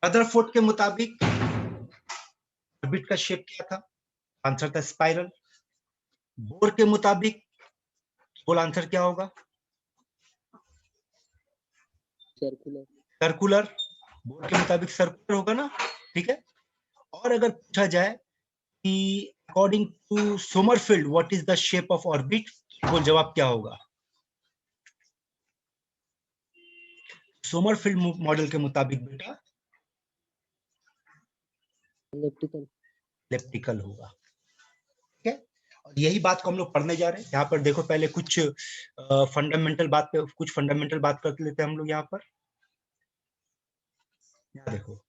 Rutherford के मुताबिक orbit का शेप क्या था? आंसर था स्पाइरल। बोर के मुताबिक बोल आंसर क्या होगा? सर्कुलर। सर्कुलर। बोर के मुताबिक सर्कुलर होगा ना, ठीक है। और अगर पूछा जाए कि according to Sommerfeld what is the shape of orbit, बोल जवाब क्या होगा? सोमरफील्ड मॉडल के मुताबिक बेटा इलेप्टिकल। इलेप्टिकल होगा, ठीक है। और यही बात को हम लोग पढ़ने जा रहे हैं। यहाँ पर देखो, पहले कुछ फंडामेंटल बात पे कुछ फंडामेंटल बात कर लेते हैं हम लोग। यहाँ पर यहाँ देखो,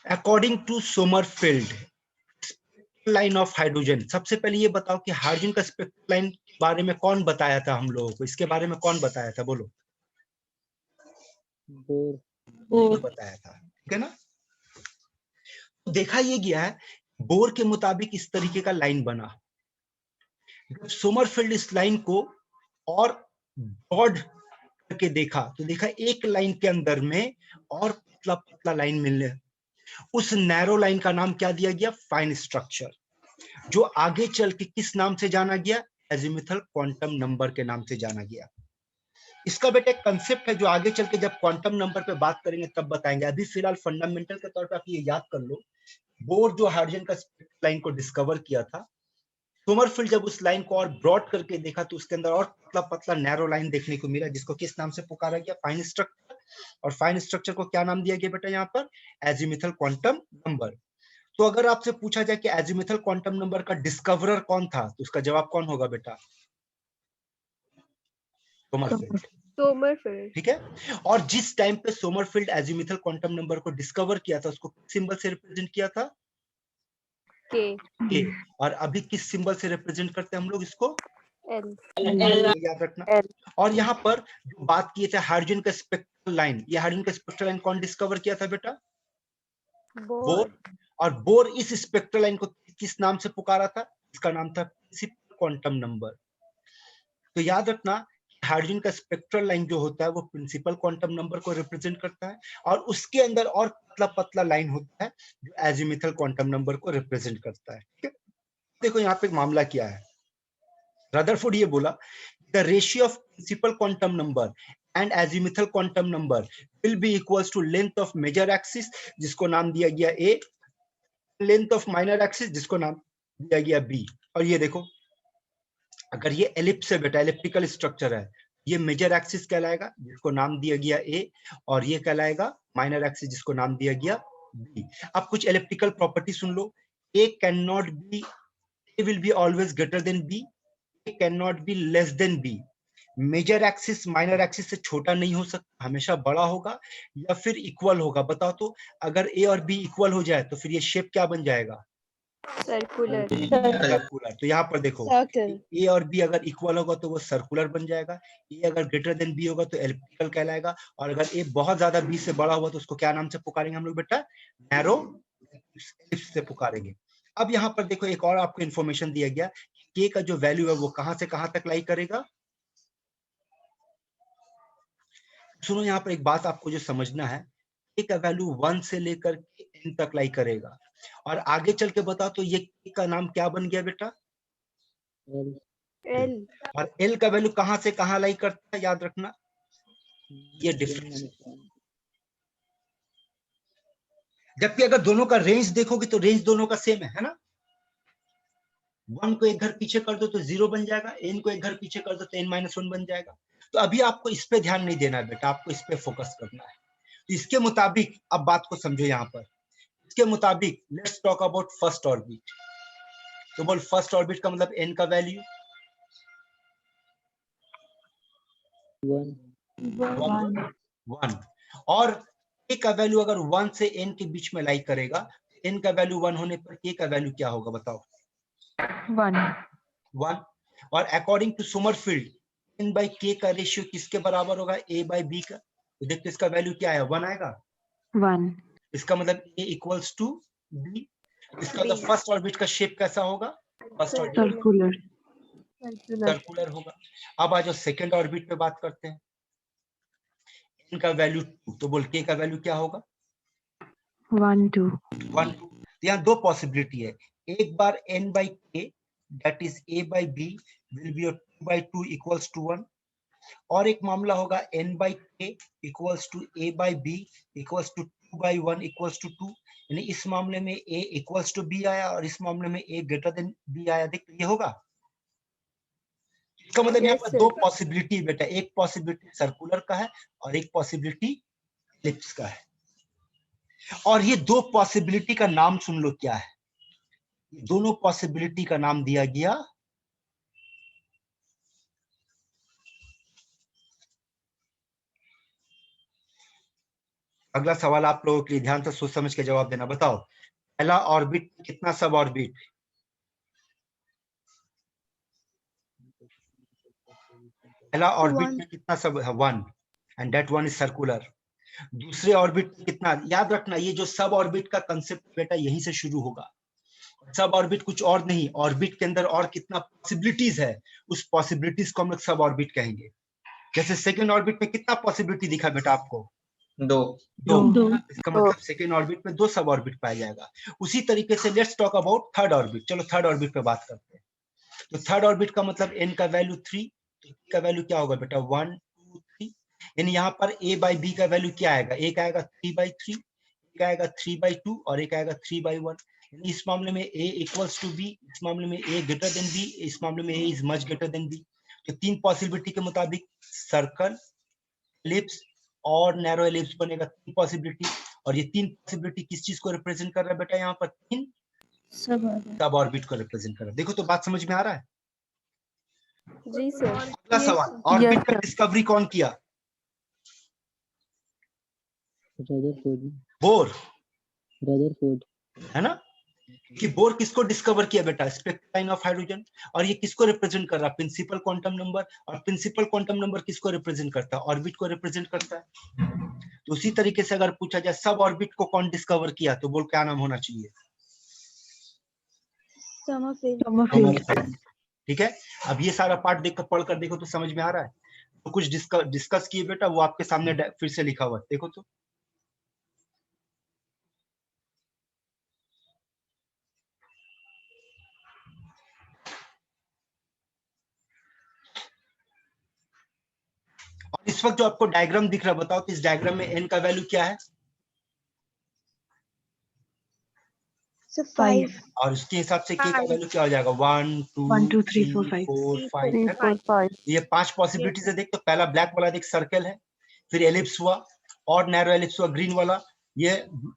according to Sommerfeld line of hydrogen, सबसे पहले ये बताओ कि हाइड्रोजन का स्पेक्ट्रल लाइन के बारे में कौन बताया था हम लोगों को? इसके बारे में कौन बताया था, बोलो। बोर बताया था, ठीक है ना। तो देखा ये गया है, बोर के मुताबिक इस तरीके का लाइन बना। सोमरफील्ड इस लाइन को और ब्रॉड करके देखा तो देखा एक लाइन के अंदर में और पतला पतला लाइन मिलने, उस नैरो लाइन का नाम क्या दिया गया? फाइन स्ट्रक्चर, जो आगे चल के किस नाम से जाना गया? एजिमुथल क्वांटम नंबर के नाम से जाना गया। इसका बेटा एक कंसेप्ट है जो आगे चल के जब क्वांटम नंबर पे बात करेंगे तब बताएंगे। अभी फिलहाल फंडामेंटल के तौर पे आप ये याद कर लो, बोर जो हाइड्रोजन का स्पेक्ट्रल लाइन को डिस्कवर किया था, सोमरफील्ड जब उस लाइन को और ब्रॉड करके देखा तो उसके अंदर और पतला पतला नैरो लाइन देखने को मिला, जिसको किस नाम से पुकारा गया? Fine structure. और फाइन स्ट्रक्चर को क्या नाम दिया गया बेटा यहाँ पर? Azimuthal quantum number. तो अगर आपसे पूछा जाए कि एजिमुथल क्वांटम नंबर का डिस्कवरर कौन था, तो उसका जवाब कौन होगा बेटा? सोमरफील्ड, ठीक है। और जिस टाइम पे सोमरफील्ड एजिमुथल क्वांटम नंबर को डिस्कवर किया था, उसको किस सिंबल से रिप्रेजेंट किया था? के। और अभी किस सिंबल से रिप्रेजेंट करते हैं हम लोग इसको? एल। याद रखना। और यहाँ पर जो बात की थे हाइड्रोजन का स्पेक्ट्रल लाइन, ये हाइड्रोजन का स्पेक्ट्रल लाइन कौन डिस्कवर किया था बेटा? बोर। और बोर इस स्पेक्ट्रल लाइन को किस नाम से पुकारा था? इसका नाम था प्रिंसिपल क्वांटम नंबर। तो याद रखना, हाइड्रोजन का स्पेक्ट्रल लाइन जो होता है वो प्रिंसिपल क्वांटम नंबर को रिप्रेजेंट करता है, और उसके अंदर और पतला पतला लाइन होता है जो एजिमुथल क्वांटम नंबर को रिप्रेजेंट करता है, ठीक है। देखो यहाँ पे मामला क्या है, रदरफोर्ड ये बोला, the ratio of principal quantum number and azimuthal quantum number will be equals to length of major axis, जिसको नाम दिया गया A, length of minor axis, जिसको नाम दिया गया बी। और ये देखो, अगर ये एलिप्स है बेटा, एलिप्टिकल स्ट्रक्चर है, ये मेजर एक्सिस कहलाएगा जिसको नाम दिया गया ए, और ये कहलाएगा माइनर एक्सिस जिसको नाम दिया गया बी। अब कुछ एलिप्टिकल प्रॉपर्टी सुन लो, A can not be, A will be always greater than B, A can not be less than B. Major axis minor axis से छोटा नहीं हो सकता, हमेशा बड़ा होगा या फिर इक्वल होगा। बताओ तो, अगर ए और बी इक्वल हो जाए तो फिर ये शेप क्या बन जाएगा? सर्कुलर। सर्कुलर। तो यहाँ पर देखो, ए और बी अगर इक्वल होगा तो वो सर्कुलर बन जाएगा, ए अगर ग्रेटर देन बी होगा तो एलिप्टिकल कहलाएगा, और अगर ए बहुत ज्यादा बी से बड़ा हुआ तो उसको क्या नाम से पुकारेंगे हम लोग बेटा? नैरो एलिप्स से पुकारेंगे। अब यहाँ पर देखो, एक और आपको इंफॉर्मेशन दिया गया, के का जो वैल्यू है वो कहां से कहां तक लाई करेगा। सुनो, यहाँ पर एक बात आपको जो समझना है, के का वैल्यू 1 से लेकर के n तक लाई करेगा, और आगे चल के बताओ तो ये के का नाम क्या बन गया बेटा? एल। और एल का वैल्यू कहां से कहां लाई करता है, याद रखना, ये डिफरेंस। जबकि अगर दोनों का रेंज देखोगे तो रेंज दोनों का सेम है ना। 1 को एक घर पीछे कर दो तो 0 बन जाएगा, n को एक घर पीछे कर दो तो n-1 बन जाएगा। तो अभी आपको इस पे ध्यान नहीं देना है बेटा, आपको इस पे फोकस करना है। तो इसके मुताबिक अब बात को समझो यहाँ पर, इसके मुताबिक let's talk about first orbit. तो बोल, फर्स्ट ऑर्बिट का मतलब n का वैल्यू 1, और k का वैल्यू अगर 1 से n के बीच में लाई करेगा, n का वैल्यू 1 होने पर k का वैल्यू क्या होगा बताओ? 1। और according to Sommerfeld n by k का रेशियो किसके बराबर होगा? a बाई b का। तो देखते इसका वैल्यू क्या है, 1 आएगा। 1। इसका मतलब a इक्वल्स टू b। इसका मतलब फर्स्ट ऑर्बिट का शेप कैसा होगा? First orbit circular. सर्कुलर होगा। अब आ जाओ सेकंड ऑर्बिट पे बात करते हैं। n का वैल्यू 2, तो बोल k का वैल्यू क्या होगा? 1 2 1 2। यहाँ दो पॉसिबिलिटी है, एक बार n by k that is a by b will be 2 by 2 equals to 1, और एक मामला होगा n by k equals to a by b equals to 2 by 1 equals to 2, यानी इस मामले में a equals to b आया और इस मामले में a greater than b आया। देख ये होगा, इसका मतलब यहाँ पर दो पॉसिबिलिटी बेटा, एक पॉसिबिलिटी सर्कुलर का है और एक पॉसिबिलिटी एलिप्स का है। और ये दो पॉसिबिलिटी का नाम सुन लो क्या है, दोनों पॉसिबिलिटी का नाम दिया गया अगला सवाल आप लोगों के लिए, ध्यान से सोच समझ के जवाब देना। बताओ पहला ऑर्बिट कितना सब ऑर्बिट? पहला ऑर्बिट में कितना सब है? 1, एंड दैट 1 इज सर्कुलर। दूसरे ऑर्बिट में कितना? याद रखना ये जो सब ऑर्बिट का कंसेप्ट बेटा यहीं से शुरू होगा। सब ऑर्बिट कुछ और नहीं, ऑर्बिट के अंदर और कितना पॉसिबिलिटीज है, उस पॉसिबिलिटीज को हम लोग सब ऑर्बिट कहेंगे। जैसे सेकंड ऑर्बिट में कितना पॉसिबिलिटी दिखा बेटा आपको? दो। इसका मतलब सेकंड ऑर्बिट में 2 सब ऑर्बिट पाया जाएगा। उसी तरीके से let's talk about third orbit. चलो थर्ड ऑर्बिट पे बात करते हैं। तो थर्ड ऑर्बिट का मतलब n का वैल्यू 3, तो का वैल्यू क्या होगा बेटा? 1 2 3, यानी यहाँ पर a by b का वैल्यू क्या आएगा? एक आएगा 3/3, एक आएगा 3/2 और एक आएगा 3/1। यानी इस मामले में a इक्वल्स टू b, इस मामले में a ग्रेटर देन b, इस मामले में a is much greater than b। तो तीन पॉसिबिलिटी के मुताबिक सर्कल, एलिप्स और नैरो एलिप्स बनेगा, तीन पॉसिबिलिटी। और ये तीन पॉसिबिलिटी किस चीज को रिप्रेजेंट कर रहा है बेटा? यहाँ पर तीन सब ऑर्बिट को रिप्रेजेंट कर रहा है। देखो तो बात समझ में आ रहा है? जी सर। अगला सवाल, ऑर्बिट का डिस्कवरी कौन किया? बोर, रदरफोर्ड, है ना? कि बोर किसको डिस्कवर किया बेटा? Spectral line of hydrogen. और ये किसको रिप्रेजेंट कर रहा है? Principal quantum number. और प्रिंसिपल क्वांटम नंबर किसको रिप्रेजेंट करता है? ऑर्बिट को रिप्रेजेंट करता है। तो उसी तरीके से अगर पूछा जाए सब ऑर्बिट को कौन डिस्कवर किया, तो बोल क्या नाम होना चाहिए? समरफील्ड। ठीक है, अब ये सारा पार्ट देखकर पढ़कर देखो तो समझ में आ रहा है। तो कुछ डिस्कस किए बेटा, वो आपके सामने फिर से लिखा हुआ है, देखो तो। और इस वक्त जो आपको डायग्राम दिख रहा है, बताओ कि इस डायग्राम में n का वैल्यू क्या है? 5। और उसके हिसाब से k का वैल्यू क्या हो जाएगा? 1 2 3 4 5। ये 5 पॉसिबिलिटीज है। देख तो पहला ब्लैक वाला देख सर्कल है, फिर एलिप्स हुआ और नैरो एलिप्स हुआ ग्रीन वाला, ये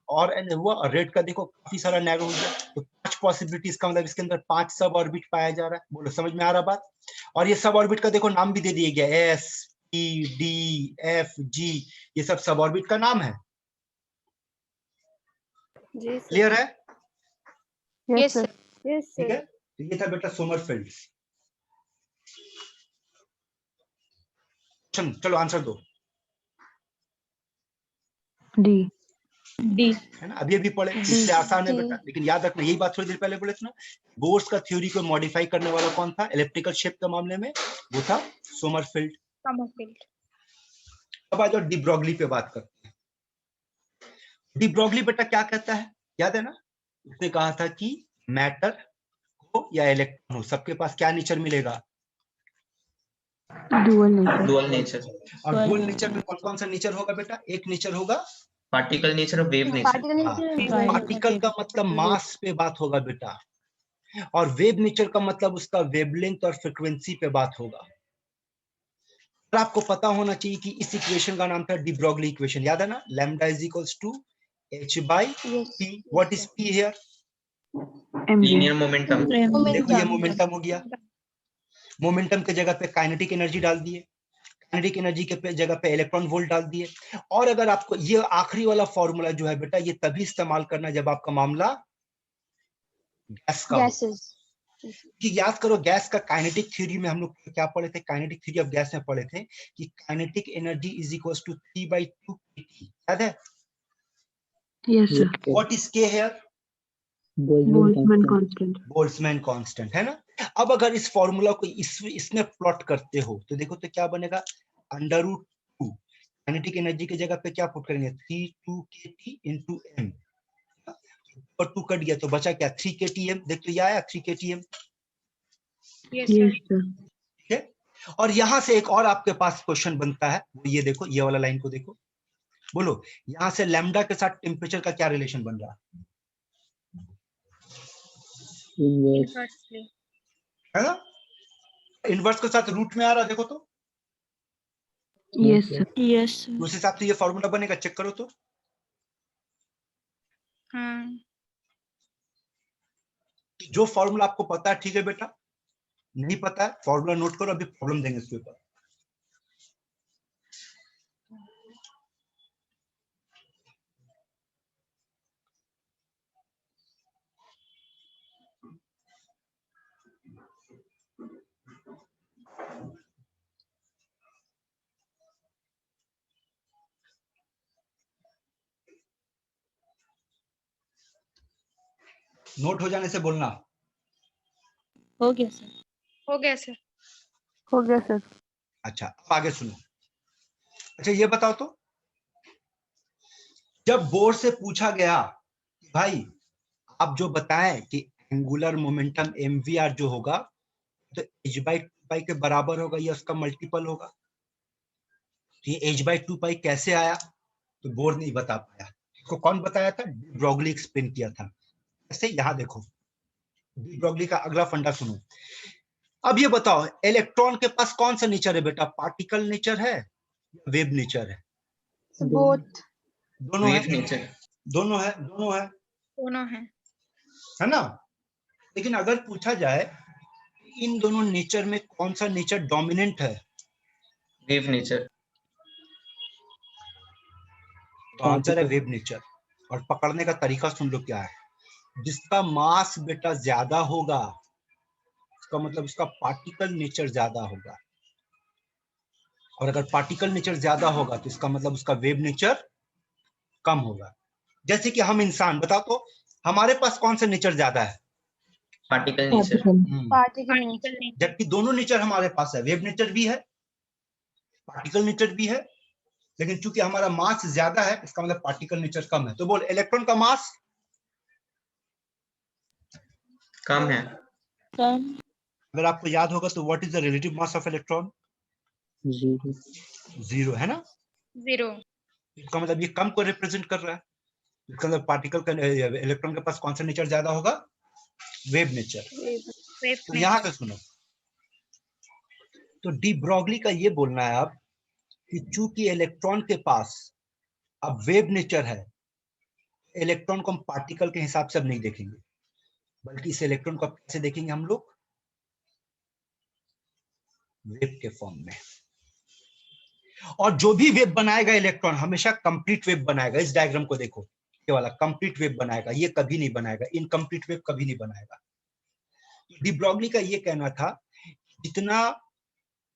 और हुआ, और रेड का देखो काफी सारा नैरो हो गया। तो 5 पॉसिबिलिटीज का मतलब इसके अंदर 5 सब ऑर्बिट पाया जा रहा है। बोलो समझ में आ रहा बात? और ये सब ऑर्बिट का देखो नाम भी दे दिया गया, S P D F G, ये सब ऑर्बिट का नाम है। क्लियर है? Yes sir. ठीक है, तो ये था बेटा सोमरफेल्ड। चलो आंसर दो। डी है ना, अभी पढ़े इसलिए आसान है बेटा, लेकिन याद रखना यही बात थोड़ी देर पहले बोले थे ना, बोर्स का थ्योरी को मॉडिफाई करने वाला कौन था? इलेक्ट्रिकल शेप के मामले में वो था सोमरफेल्ड। अब आ जाओ डी ब्रॉगली पे बात करते हैं। डी ब्रॉगली बेटा क्या कहता है, याद है ना? उसने कहा था कि मैटर हो या इलेक्ट्रॉन हो, सबके पास क्या नेचर मिलेगा? Dual nature. और डुअल नेचर में कौन कौन सा नेचर होगा बेटा? एक नेचर होगा पार्टिकल नेचर और वेव नेचर। पार्टिकल का मतलब मास पे बात होगा बेटा, और वेव नेचर का मतलब उसका वेवलेंथ और फ्रीक्वेंसी पे बात होगा। और आपको पता होना चाहिए कि इस इक्वेशन का नाम था डी ब्रॉगली इक्वेशन, याद है ना? Lambda is equals to h by p। What is p here? Linear momentum. देखो ये मोमेंटम हो गया, मोमेंटम के जगह पे काइनेटिक एनर्जी डाल दिए, काइनेटिक एनर्जी के जगह पे इलेक्ट्रॉन वोल्ट डाल दिए। और अगर आपको ये आखिरी वाला फॉर्मूला जो है बेटा, ये तभी इस्तेमाल करना जब आपका मामला गैस का हो। कि याद करो गैस का काइनेटिक थ्योरी में हम लोग क्या पढ़े थे? काइनेटिक थ्योरी ऑफ गैस में पढ़े थे कि kinetic energy is equals to 3/2 kT, याद है? Yes sir. What is k here? Boltzmann constant. Boltzmann constant, है ना? अब अगर इस फॉर्मूला को इसमें प्लॉट करते हो तो देखो तो क्या बनेगा? √2 काइनेटिक एनर्जी की जगह पे क्या पुट करेंगे 3 into m, और 2 कट गया तो बचा क्या 3 kTm। देख तो ये आया 3 kTm। Yes, sir. ठीक है। और यहां से एक और आपके पास क्वेश्चन बनता है, वो ये देखो, ये वाला लाइन को देखो, बोलो यहां से लैम्डा के साथ टेम्परेचर का क्या रिलेशन बन रहा है? है ना, इनवर्स के साथ रूट में आ रहा, देखो तो Yes, sir. यस उस हिसाब से ये फॉर्मूला बनेगा, चेक करो तो। जो फॉर्मूला आपको पता है ठीक है बेटा, नहीं पता है फॉर्मूला नोट करो, अभी प्रॉब्लम देंगे इसके ऊपर। नोट हो जाने से बोलना। हो गया सर। हो गया सर। अच्छा अब आगे सुनो। अच्छा ये बताओ तो, जब बोर्ड से पूछा गया भाई आप जो बताएं कि एंगुलर मोमेंटम mvr जो होगा तो h/2 के बराबर होगा या उसका मल्टीपल होगा, तो ये h/2 कैसे आया, तो बोर्ड नहीं बता पाया। इसको कौन बताया था? डी ब्रॉगली एक्सप्लेन किया था। ऐसे यहां देखो, डी ब्रॉगली का अगला फंडा सुनो। अब ये बताओ इलेक्ट्रॉन के पास कौन सा नेचर है बेटा, पार्टिकल नेचर है या वेव नेचर है? Both. दोनों है, वेव नेचर। दोनों है, है ना। लेकिन अगर पूछा जाए इन दोनों नेचर में कौन सा नेचर डोमिनेंट है, वेव नेचर। तो आंसर है वेव नेचर। और पकड़ने का तरीका सुन लो क्या है, जिसका मास बेटा ज्यादा होगा इसका मतलब उसका पार्टिकल नेचर ज्यादा होगा, और अगर पार्टिकल नेचर ज्यादा होगा तो इसका मतलब उसका वेव नेचर कम होगा। जैसे कि हम इंसान, बताओ तो हमारे पास कौन सा नेचर ज्यादा है? Particle nature. जबकि दोनों नेचर हमारे पास है, वेव नेचर भी है पार्टिकल नेचर भी है, लेकिन चूंकि हमारा मास ज्यादा है इसका मतलब पार्टिकल नेचर कम है। तो बोल इलेक्ट्रॉन का मास कम है। अगर आपको याद होगा तो what is the relative mass of electron? 0 है ना। 0. इसका मतलब ये कम को रिप्रेजेंट कर रहा है। इसका मतलब पार्टिकल का इलेक्ट्रॉन के पास कौन सा नेचर ज्यादा होगा? Wave nature. तो यहां से सुनो, तो डी ब्रॉगली का ये बोलना है अब कि चूंकि इलेक्ट्रॉन के पास अब वेव नेचर है, इलेक्ट्रॉन को हम पार्टिकल के हिसाब से अब नहीं देखेंगे, बल्कि इस इलेक्ट्रॉन को कैसे देखेंगे हम लोग? वेव के फॉर्म में। और जो भी वेव बनाएगा इलेक्ट्रॉन हमेशा कंप्लीट वेव बनाएगा। इस डायग्राम को देखो, ये वाला कंप्लीट वेव बनाएगा, ये कभी नहीं बनाएगा, इनकम्प्लीट वेव कभी नहीं बनाएगा। डी ब्रॉगली का ये कहना था जितना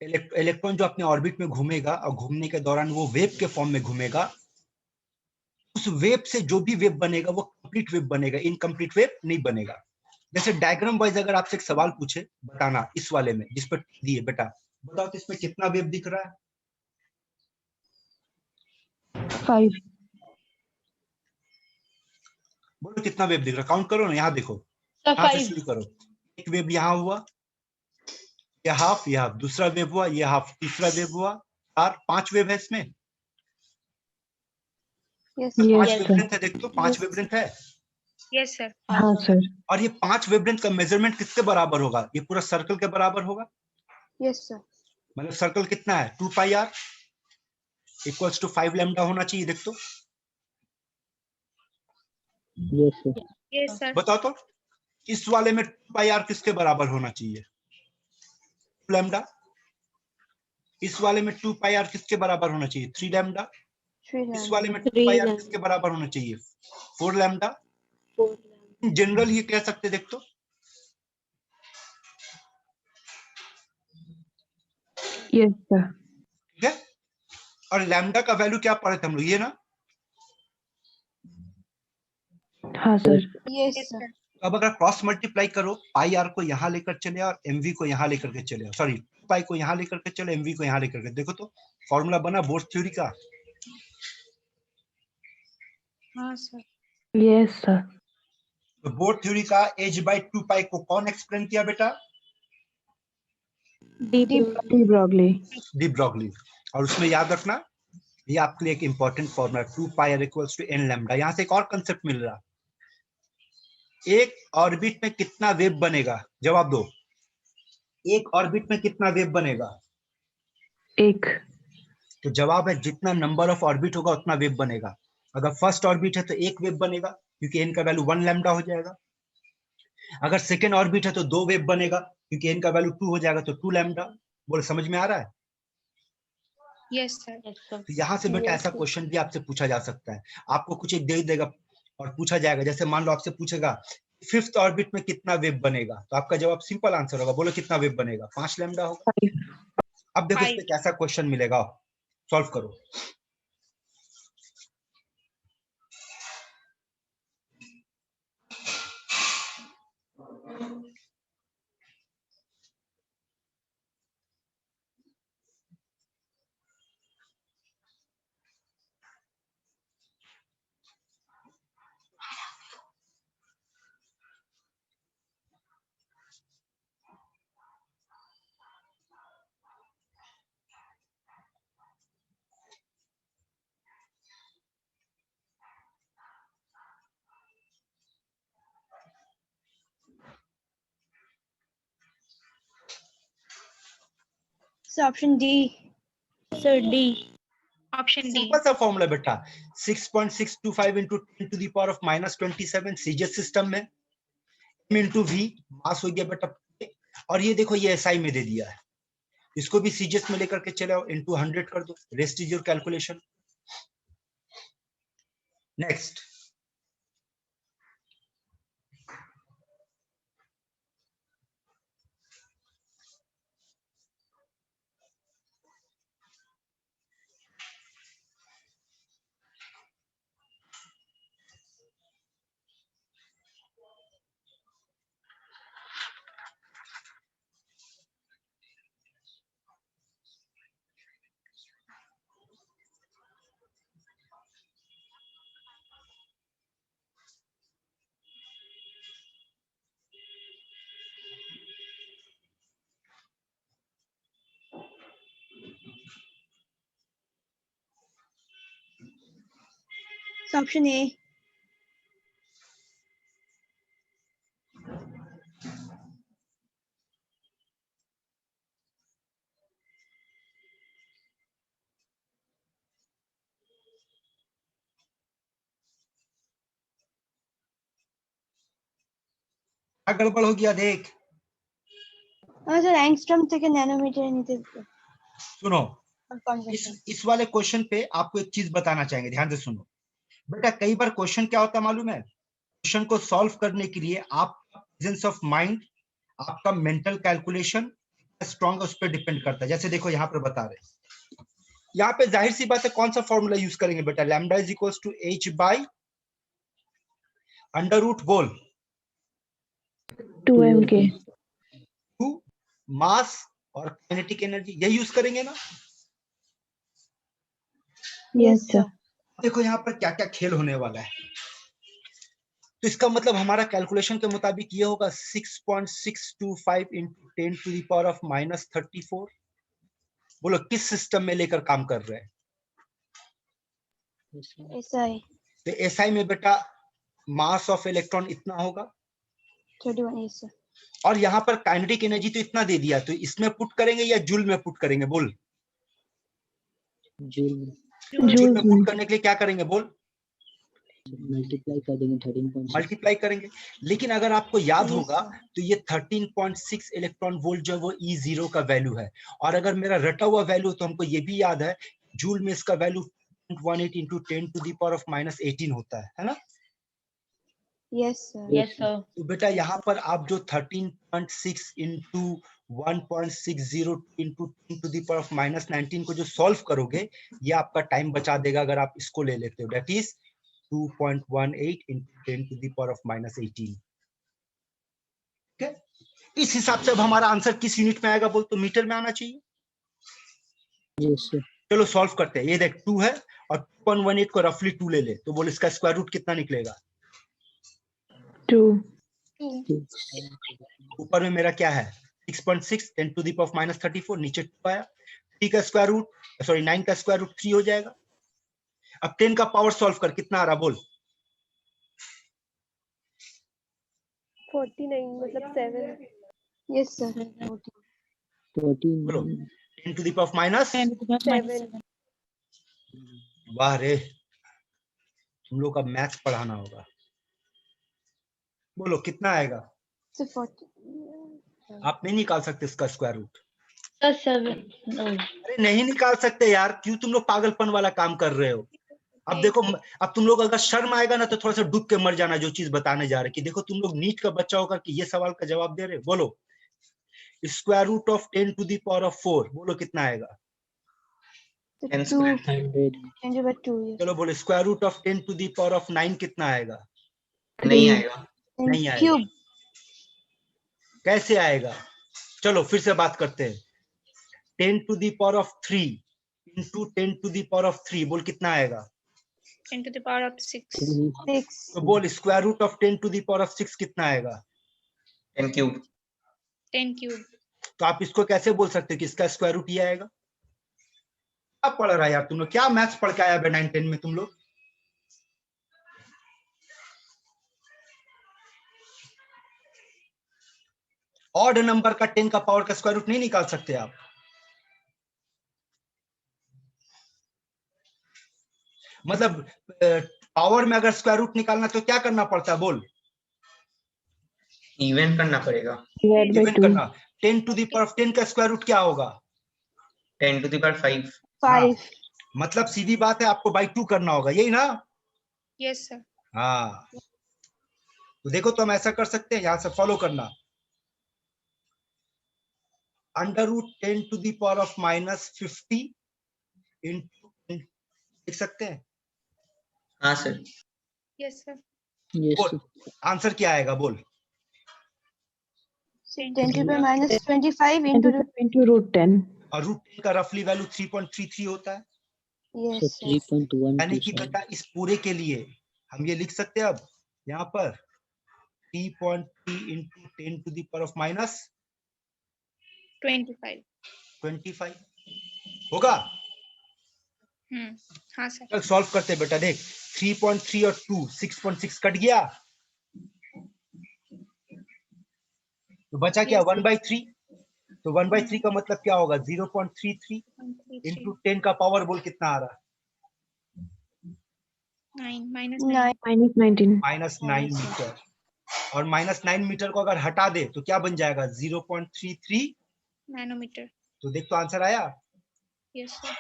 इलेक्ट्रॉन जो अपने ऑर्बिट में घूमेगा और घूमने के दौरान वो वेव के फॉर्म में घूमेगा, उस वेव से जो भी वेव बनेगा वो कंप्लीट वेव बनेगा, इनकम्प्लीट वेव नहीं बनेगा। जैसे डायग्राम वाइज अगर आपसे एक सवाल पूछे, बताना इस वाले में जिस पर दिए बेटा, बताओ तो इसमें कितना वेव दिख रहा है? 5. बोलो कितना वेव दिख रहा है, काउंट करो ना, यहाँ देखो, यहाँ से शुरू करो। एक वेव यहाँ हुआ, ये हाफ, ये हाफ, दूसरा वेव हुआ, ये हाफ, तीसरा वेव हुआ, 5 वेव है इसमें। Yes, 5 sir. वेवलेंथ है, देख तो 5 वेवलेंथ है। Yes, sir. हाँ सर. और ये 5 वेवलेंथ का मेजरमेंट किसके बराबर होगा? ये पूरा सर्कल के बराबर होगा। Yes, sir. मतलब सर्कल कितना है? 2 pi r equals to 5 lambda होना चाहिए, देख तो। Yes, sir. बताओ तो इस वाले में 2 पाई r किसके बराबर होना चाहिए? लैम्डा। इस वाले में 2 पाई r किसके बराबर होना चाहिए? 3 लैम्डा। इस वाले में 2 पाई r किसके बराबर होना चाहिए? 4 लैम्डा। इन जनरल ये कह सकते, देख तो। Yes, sir. ठीक है। और लैम्डा का वैल्यू क्या पढ़े थे हम लोग, ये ना। हाँ सर. Yes, sir. अब अगर क्रॉस मल्टीप्लाई करो, पाई आर को यहाँ लेकर चले और एमवी को यहाँ लेकर के चले, सॉरी पाई को यहाँ लेकर के चलो, एमवी को यहाँ लेकर के, देखो तो फॉर्मूला बना बोर्ड थ्योरी का। हाँ सर। Yes, sir. तो बोर थ्योरी का h/2 को कौन एक्सप्लेन किया बेटा? De Broglie. De Broglie. और उसमें याद रखना, ये आपके लिए एक important formula 2πr equals to n lambda. यहाँ से एक और कंसेप्ट मिल रहा, एक ऑर्बिट में कितना वेव बनेगा? जवाब दो, एक ऑर्बिट में कितना वेव बनेगा? एक। तो जवाब है जितना नंबर ऑफ ऑर्बिट होगा उतना वेव बनेगा। अगर फर्स्ट ऑर्बिट है तो एक वेव बनेगा क्योंकि n का वैल्यू 1 लैम्डा हो जाएगा। अगर सेकेंड ऑर्बिट है तो 2 वेव बनेगा क्योंकि n का वैल्यू 2 हो जाएगा तो 2 लैम्डा। बोल समझ में आ रहा है? Yes sir. तो यहाँ से बेटा ऐसा क्वेश्चन भी आपसे पूछा जा सकता है। आपको कुछ एक दे देगा और पूछा जाएगा, जैसे मान लो आपसे पूछेगा फिफ्थ ऑर्बिट में कितना वेव बनेगा, तो आपका जवाब सिंपल आंसर होगा, बोलो कितना वेव बनेगा? 5 लैम्डा होगा। अब देखो इस पे कैसा क्वेश्चन मिलेगा, सॉल्व करो। Option D. Sir, D. Option D. Simple सा फॉर्मूला बेटा, 6.625 into 10 to the power of -27 CGS system में m इंटू v मास हो गया बेटा। और ये देखो ये एसआई में दे दिया है, इसको भी सीजीएस में लेकर के चले आओ, इंटू 100 कर दो, rest is your calculation. Next, option A. क्या गड़बड़ हो गया देख। हाँ सर, एंगस्ट्रॉम থেকে नैनोमीटर নিতে। सुनो, इस वाले क्वेश्चन पे आपको एक चीज बताना चाहेंगे, ध्यान से सुनो बेटा। कई बार क्वेश्चन क्या होता है मालूम है? क्वेश्चन को सॉल्व करने के लिए आपका प्रेजेंस ऑफ माइंड, आपका मेंटल कैलकुलेशन स्ट्रॉन्ग उस पर डिपेंड करता है। जैसे देखो यहाँ पर बता रहे, यहाँ पे जाहिर सी बात है कौन सा फॉर्मूला यूज करेंगे बेटा? Lambda is equals to h by under root, बोल 2mk. 2 मास और काइनेटिक एनर्जी, यही यूज करेंगे ना? Yes, sir. देखो यहाँ पर क्या क्या खेल होने वाला है। तो इसका मतलब हमारा कैलकुलेशन के मुताबिक ये होगा 6.625 into 10 to the power of -34। बोलो किस सिस्टम में लेकर काम कर रहे हैं? एसआई। तो एसआई में बेटा मास ऑफ इलेक्ट्रॉन इतना होगा 31। Yes sir. और यहाँ पर काइनेटिक एनर्जी तो इतना दे दिया, तो इसमें पुट करेंगे या जूल में पुट करेंगे? बोल जूल में पुट करने के लिए क्या करेंगे? बोल मल्टीप्लाई कर देंगे 13.6। मल्टीप्लाई करेंगे। लेकिन अगर आपको याद होगा तो ये 13.6 इलेक्ट्रॉन वोल्ट जो है वो E0 का वैल्यू है। और अगर मेरा रटा हुआ वैल्यू तो हमको ये भी याद है जूल में इसका value 0.18 into 10 to the power of -18 होता है ना? Yes sir. Yes, sir. तो बेटा यहाँ पर आप जो 13.6 into 1.60 into 10 to the power of -19 को जो सॉल्व करोगे, ये आपका टाइम बचा देगा अगर आप इसको ले लेते हो। That is 2.18 into 10 to the power of -18। okay? इस हिसाब से अब हमारा आंसर किस यूनिट में आएगा? बोल तो मीटर में आना चाहिए। Yes sir. चलो सॉल्व करते हैं। ये देख 2 है और 2.18 को रफली 2 ले ले, तो बोल इसका स्क्वायर रूट कितना निकलेगा? 2. ऊपर में मेरा क्या है 6.6 10 to the power -34, नीचे 2 आया। 3 का स्क्वायर रूट, सॉरी 9 का स्क्वायर रूट 3 हो जाएगा। अब 10 का पावर सॉल्व कर, कितना आ रहा बोल? 49 मतलब 7। Yes, sir. 14. बोलो 10 to the power -7। वाह रे, तुम लोग का मैथ्स पढ़ाना होगा। बोलो कितना आएगा? So 40. आप नहीं निकाल सकते इसका स्क्वायर रूट? 7. अरे नहीं निकाल सकते यार, क्यों तुम लोग पागलपन वाला काम कर रहे हो? अब देखो, अब तुम लोग अगर शर्म आएगा ना तो थोड़ा सा डूब के मर जाना, जो चीज बताने जा रहे कि देखो तुम लोग नीट का बच्चा होकर कि ये सवाल का जवाब दे रहे। बोलो square root of 10 to the power of 4, बोलो कितना आएगा? 10 2. square 100. 2. Yes. चलो बोलो square root of 10 to the power of 9 कितना आएगा? नहीं आएगा। नहीं आएगा। Cube. कैसे आएगा? चलो फिर से बात करते हैं। 10 to the power of 3 into 10 to the power of 3, बोल कितना आएगा? 10 to the power of 6। 6. तो बोल square root of 10 to the power of 6 कितना आएगा? 10 क्यूब। 10 क्यूब। तो आप इसको कैसे बोल सकते हो कि इसका स्क्वायर रूट ये आएगा? क्या पढ़ रहा है यार तुम लोग? क्या मैथ्स पढ़ के आया 9 10 में तुम लोग? ऑड नंबर का 10 का पावर का स्क्वायर रूट नहीं निकाल सकते आप? मतलब पावर में अगर स्क्वायर रूट निकालना तो क्या करना पड़ता है बोल? इवन करना पड़ेगा। इवन करना। 10 to the power of 10 का स्क्वायर रूट क्या होगा? 10 to the power 5। 5. मतलब सीधी बात है, आपको बाई 2 करना होगा, यही ना? Yes sir. हाँ, तो देखो तो हम ऐसा कर सकते हैं, यहां से फॉलो करना। Under root 10 to the power of -50 into, लिख सकते हैं? हाँ सर। Yes sir. Yes. बोल आंसर क्या आएगा बोल? 10 to the power -25 into into root 10. और रूट 10 का रफली वैल्यू 3.33 होता है। yes. So 3.1. यानी कि बेटा इस पूरे के लिए हम ये लिख सकते हैं अब यहाँ पर 3.3 into 10 to the power of -25 होगा। हाँ सर। चल सॉल्व करते हैं बेटा। देख 3.3 और 2 6.6 कट गया तो बचा क्या? 1/3। तो 1/3 का मतलब क्या होगा? 0.33 इंटू 10 का पावर बोल कितना आ रहा है? 9 -19. -9 मीटर। और -9 मीटर को अगर हटा दे तो क्या बन जाएगा? 0.33 नैनोमीटर। तो देख तो आंसर आया। Yes sir.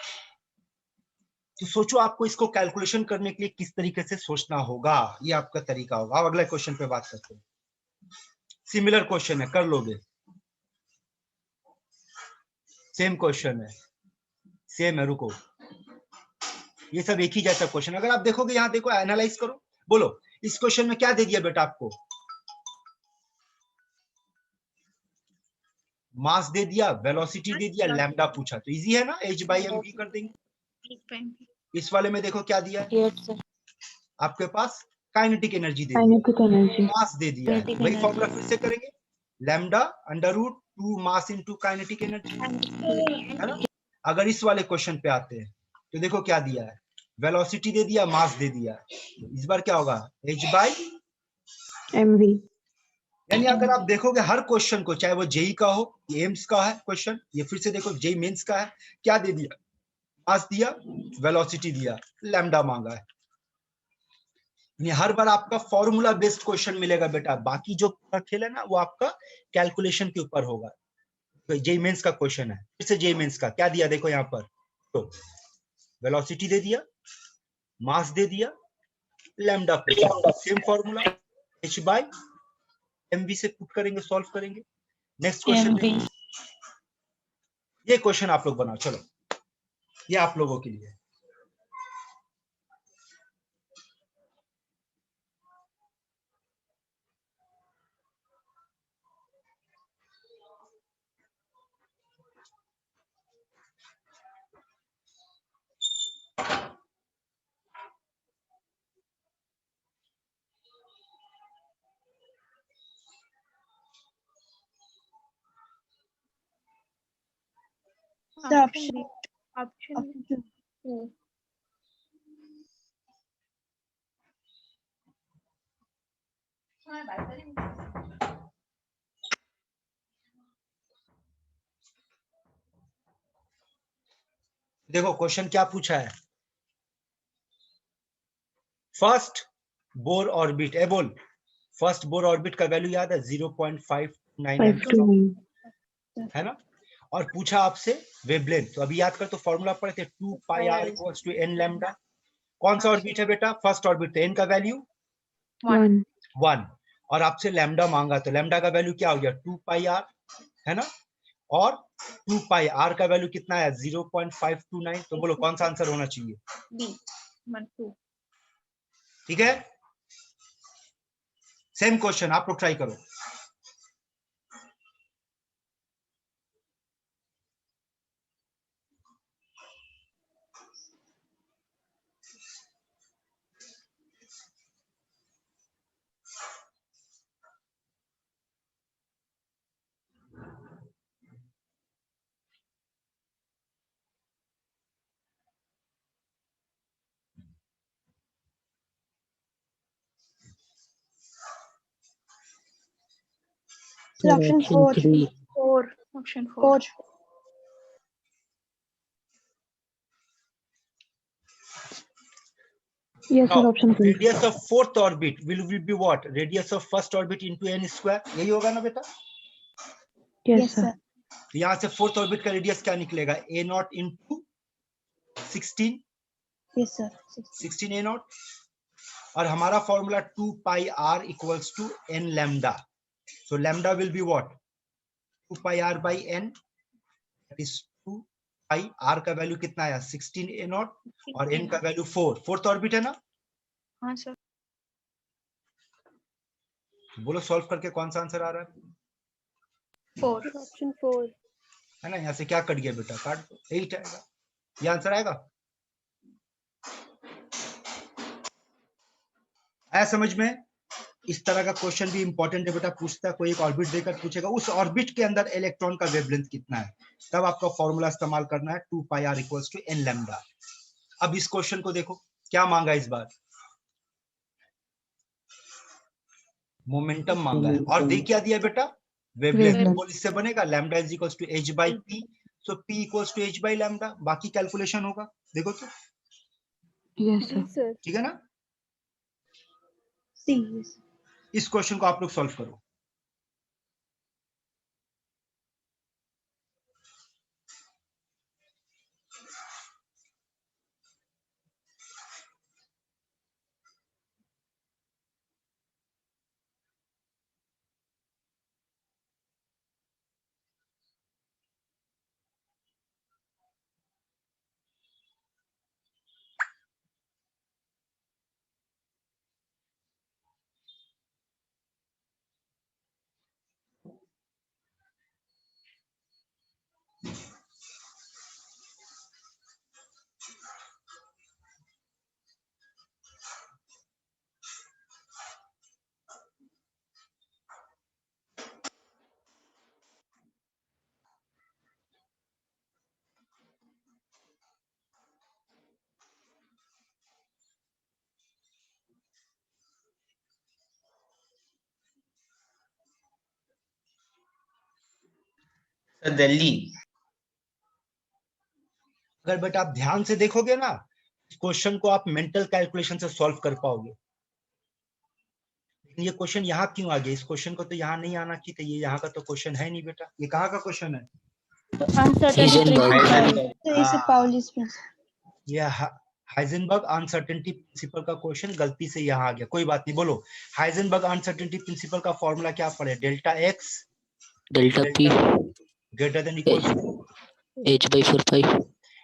तो सोचो आपको इसको कैलकुलेशन करने के लिए किस तरीके से सोचना होगा, ये आपका तरीका होगा। अब अगले क्वेश्चन पे बात करते हैं। सिमिलर क्वेश्चन है, कर लोगे? सेम क्वेश्चन है, सेम है। रुको, ये सब एक ही जैसा क्वेश्चन। अगर आप देखोगे यहाँ देखो, एनालाइज करो। बोलो इस क्वेश्चन में क्या दे दिया बेटा आपको? मास दे दिया, वेलोसिटी दे दिया, लैम्डा पूछा। तो इजी है ना, h/mv कर देंगे। इस वाले में देखो क्या दिया है आपके पास? काइनेटिक एनर्जी दे दिया, मास दे दिया है। वही फॉर्मूला फिर से करेंगे, lambda √2 mass into kinetic energy, है ना? अगर इस वाले क्वेश्चन पे आते हैं तो देखो क्या दिया है, वेलोसिटी दे दिया, मास दे दिया। इस बार क्या होगा? h/mv। यानी अगर आप देखोगे हर क्वेश्चन को, चाहे वो जेई का हो, ये एम्स का है क्वेश्चन, ये फिर से देखो जेई मेंस का है, क्या दे दिया? मास दिया, वेलोसिटी दिया, लैम्डा मांगा है। हर बार आपका फॉर्मूला बेस्ड क्वेश्चन मिलेगा बेटा। बाकी जो खेल है ना वो आपका कैलकुलेशन के ऊपर होगा। तो जेई मेंस का क्वेश्चन है, फिर से जेई मेंस का क्या दिया देखो यहाँ पर, तो वेलोसिटी दे दिया, मास दे दिया, लैम्डा पूछा, सेम फॉर्मूला h/mv से पुट करेंगे, सॉल्व करेंगे। नेक्स्ट क्वेश्चन, ये क्वेश्चन आप लोग बनाओ। चलो ये आप लोगों के लिए। The Option option B. two. Two. देखो क्वेश्चन क्या पूछा है, फर्स्ट बोर ऑर्बिट है, बोल फर्स्ट बोर ऑर्बिट का वैल्यू याद है 0.529 529. है ना, और पूछा आपसे वेवलेंथ, तो अभी याद कर, तो फॉर्मूला पढ़े थे 2 pi r equals to n lambda. कौन सा ऑर्बिट है बेटा, फर्स्ट ऑर्बिट, तो n का वैल्यू 1. 1, और आपसे लैम्डा मांगा, तो लैम्डा का वैल्यू क्या हो गया 2 पाई r है ना, और 2 पाई r का वैल्यू कितना है 0.529, तो बोलो कौन सा आंसर होना चाहिए, B. 1 2. ठीक है। सेम क्वेश्चन आप लोग ट्राई करो, Sir, option four. 3. 4. Option 4. Four. Yes, sir. Now, Option 3. radius of fourth orbit will be what, radius of first orbit into n square, यही होगा ना बेटा, Yes, Yes, sir. sir. तो यहाँ से फोर्थ ऑर्बिट का रेडियस क्या निकलेगा, a nought into 16, Yes, sir. 16 a nought, और हमारा formula 2 pi r equals to n lambda, so lambda will be what 2 pi r by n, that is 2 pi, r का value कितना आया 16 a nought, और n का value 4, fourth orbit है ना, हाँ सर। बोलो सॉल्व करके कौन सा आंसर आ रहा है, 4. Option four. है ना, यहाँ से क्या कट गया बेटा, काट दो, 8 आएगा, ये आंसर आएगा, आया समझ में। इस तरह का क्वेश्चन भी इंपॉर्टेंट है बेटा, पूछता है कोई एक ऑर्बिट देकर पूछेगा उस ऑर्बिट के अंदर इलेक्ट्रॉन का वेवलेंथ कितना है, तब आपका फॉर्मूला इस्तेमाल करना है 2 pi r equals to n lambda. अब इस क्वेश्चन को देखो क्या मांगा इस बार, मोमेंटम मांगा है, और दे क्या दिया बेटा वेवलेंथ, Wavelength. बोल इससे बनेगा lambda is equals to h by p, so p equals to h by lambda, बाकी कैलकुलेशन होगा, देखो तो Yes, sir. sir. ठीक है ना। C. Yes. इस क्वेश्चन को आप लोग सॉल्व करो, सर दिल्ली। अगर बेटा आप ध्यान से देखोगे ना क्वेश्चन को, आप मेंटल कैलकुलेशन से सॉल्व कर पाओगे, लेकिन ये क्वेश्चन यहाँ क्यों आ गया, इस क्वेश्चन को तो यहाँ नहीं आना चाहिए, ये यहाँ का तो क्वेश्चन है नहीं बेटा, ये कहाँ का क्वेश्चन है, Pauli's principle. ये हाइजेनबर्ग अनसर्टेनिटी प्रिंसिपल का क्वेश्चन गलती से यहाँ आ गया, कोई बात नहीं, बोलो हाइजेनबर्ग अनसर्टेनिटी प्रिंसिपल का फॉर्मूला क्या पढ़े, delta x delta p greater than equal to h by 4 pi.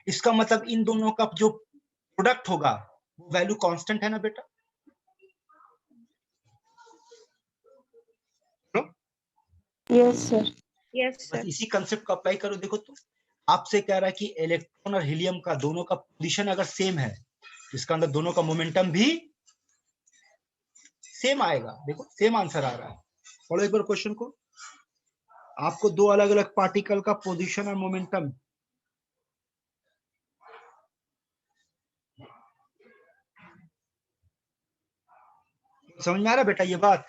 इसका मतलब इन दोनों का जो प्रोडक्ट होगा वो वैल्यू कांस्टेंट है ना बेटा, Yes, sir. Yes बस sir. इसी कंसेप्ट को अप्लाई करो। देखो तो आपसे कह रहा है कि इलेक्ट्रॉन और हीलियम का दोनों का पोजीशन अगर सेम है तो इसका अंदर दोनों का मोमेंटम भी सेम आएगा। देखो सेम आंसर आ रहा है। पढ़ो एक बार क्वेश्चन को, आपको दो अलग अलग पार्टिकल का पोजीशन और मोमेंटम समझ में आ रहा है बेटा ये बात?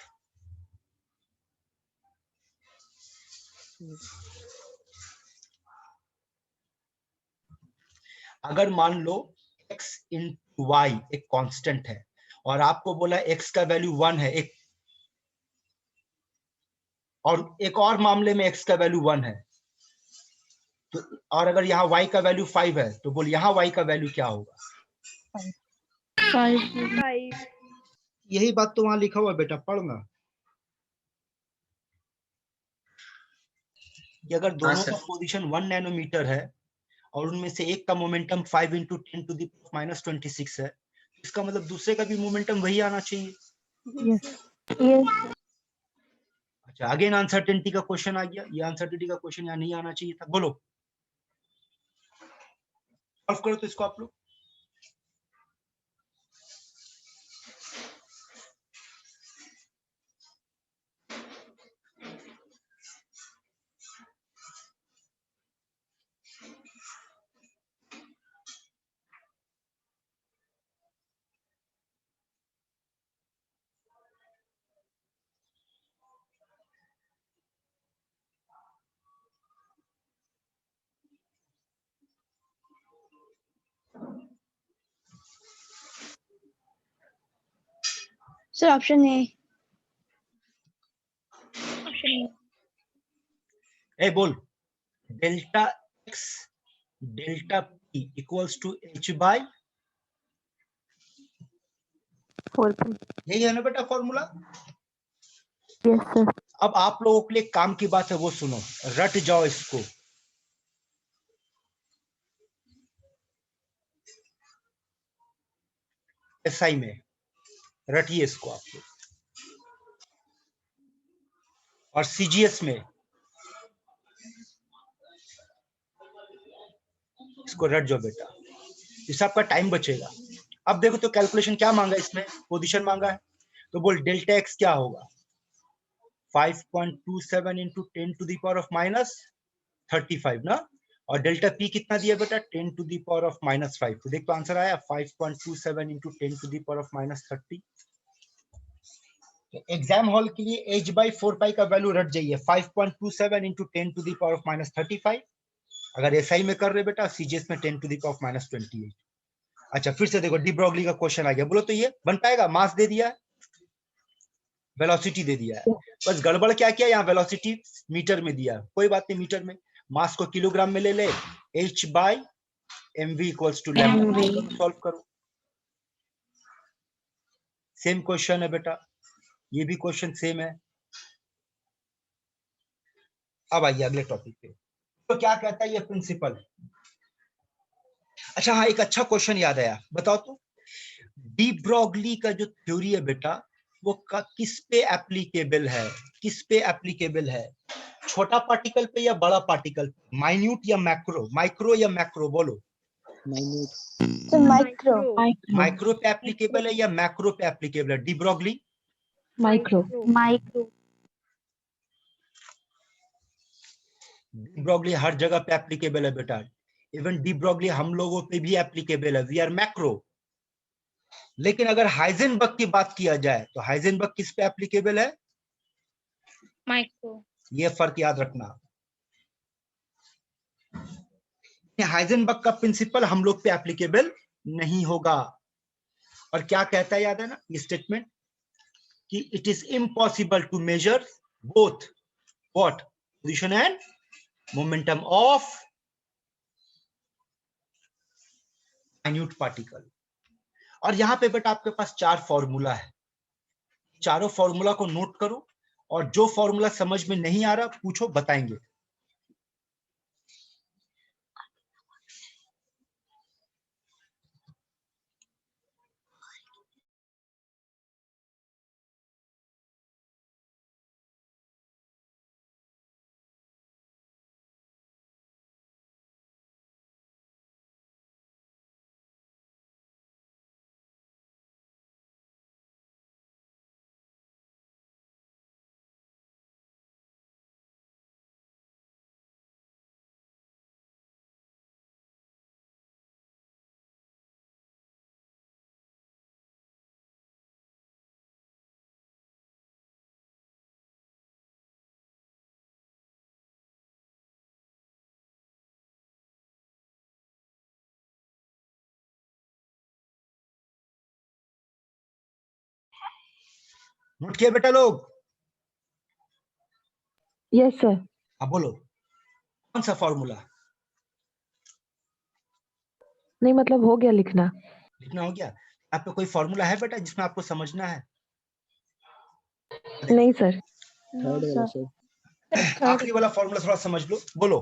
अगर मान लो x इंटू वाई एक कांस्टेंट है और आपको बोला x का वैल्यू 1 है, एक और मामले में x का वैल्यू 1 है, तो और अगर यहाँ y का वैल्यू 5 है तो बोल यहाँ y का वैल्यू क्या होगा? 5. यही बात तो वहां लिखा हुआ है बेटा, पढ़ना कि अगर दोनों सर। का पोजीशन 1 नैनोमीटर है और उनमें से एक का momentum 5 into 10 to the minus 26 है, इसका मतलब दूसरे का भी मोमेंटम वही आना चाहिए। Yes. अच्छा, अगेन अनसर्टेनिटी का क्वेश्चन आ गया। ये अनसर्टेनिटी का क्वेश्चन यहाँ नहीं आना चाहिए था। बोलो, सॉल्व करो तो इसको आप लोग। Sir, option A. ए बोल, delta x delta p equals to h by 4. यही है ना बेटा फॉर्मूला? Yes, sir. अब आप लोगों के लिए काम की बात है, वो सुनो, रट जाओ इसको। एसआई में रटिए इसको आप लोग, और सीजीएस में इसको रट जाओ बेटा, इससे आपका टाइम बचेगा। अब देखो तो कैलकुलेशन क्या मांगा, इसमें पोजीशन मांगा है, तो बोल डेल्टा एक्स क्या होगा? 5.27 into 10 to the power of minus 35 ना, और डेल्टा पी कितना दिया बेटा? 10 to the power of minus 5। तो देख तो आंसर आया 5.27 into 10 to the power of minus 30। Exam hall के लिए h बाई 4 पाई का वैल्यू रट जाइए, 5.27 into 10 to the power of minus 35। अगर एसआई में कर रहे बेटा, सीजीएस में 10 to the power of minus 28। अच्छा, फिर से देखो, डी ब्रॉगली का क्वेश्चन आ गया। बोलो तो ये बन पाएगा? मास दे दिया है, वेलोसिटी दे दिया है, बस गड़बड़ क्या किया, यहाँ वेलोसिटी मीटर में दिया, कोई बात नहीं, मीटर में। मास को किलोग्राम में ले ले, h बाई mv equals to lambda. Solve करो, सेम क्वेश्चन है बेटा, ये भी क्वेश्चन सेम है। अब आइए अगले टॉपिक पे, तो क्या कहता है ये प्रिंसिपल? अच्छा हाँ, एक अच्छा क्वेश्चन याद आया, बताओ तो, डी ब्रॉगली का जो थ्योरी है बेटा, वो किस पे एप्लीकेबल है? किस पे एप्लीकेबल है? छोटा पार्टिकल पे या बड़ा पार्टिकल? माइन्यूट या मैक्रो? माइक्रो या मैक्रो? बोलो। So micro. माइक्रो पे एप्लीकेबल है या मैक्रो पे एप्लीकेबल है de Broglie? Micro. De Broglie हर जगह पे एप्लीकेबल है बेटा, इवन डी ब्रॉगली हम लोगों पे भी एप्लीकेबल है, वी आर मैक्रो। लेकिन अगर हाइजेनबर्ग की बात किया जाए तो हाइजेनबर्ग किस पे एप्लीकेबल है? माइक्रो। ये फर्क याद रखना, हाइजेनबर्ग का प्रिंसिपल हम लोग पे एप्लीकेबल नहीं होगा। और क्या कहता है याद है ना ये स्टेटमेंट, कि it is impossible to measure both what position and momentum of minute particle. और यहां पे बेटा आपके पास 4 फॉर्मूला है, चारों फॉर्मूला को नोट करो, और जो फॉर्मूला समझ में नहीं आ रहा पूछो, बताएंगे। नोट किया बेटा लोग? Yes sir. अब बोलो कौन सा फॉर्मूला? नहीं मतलब हो गया लिखना। लिखना हो गया? आपको कोई फॉर्मूला है बेटा जिसमें आपको समझना है? नहीं सर। थर्ड वाला सर। आखिरी वाला फॉर्मूला थोड़ा समझ लो। बोलो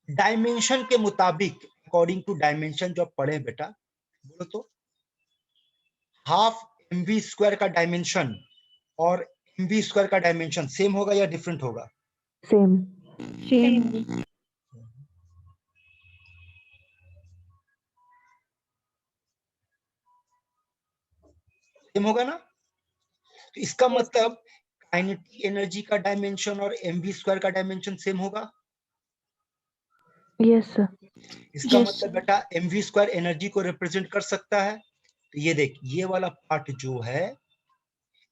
डायमेंशन के मुताबिक, अकॉर्डिंग टू डायमेंशन जो आप पढ़े बेटा, बोलो तो हाफ mv स्क्वायर का डायमेंशन और mv स्क्वायर का डायमेंशन सेम होगा या डिफरेंट होगा? सेम। Same. सेम होगा ना? तो इसका Yes. मतलब काइनेटिक एनर्जी का डायमेंशन और mv स्क्वायर का डायमेंशन सेम होगा। Yes sir. इसका Yes. मतलब बेटा mv स्क्वायर एनर्जी को रिप्रेजेंट कर सकता है। तो ये देख, ये वाला पार्ट जो है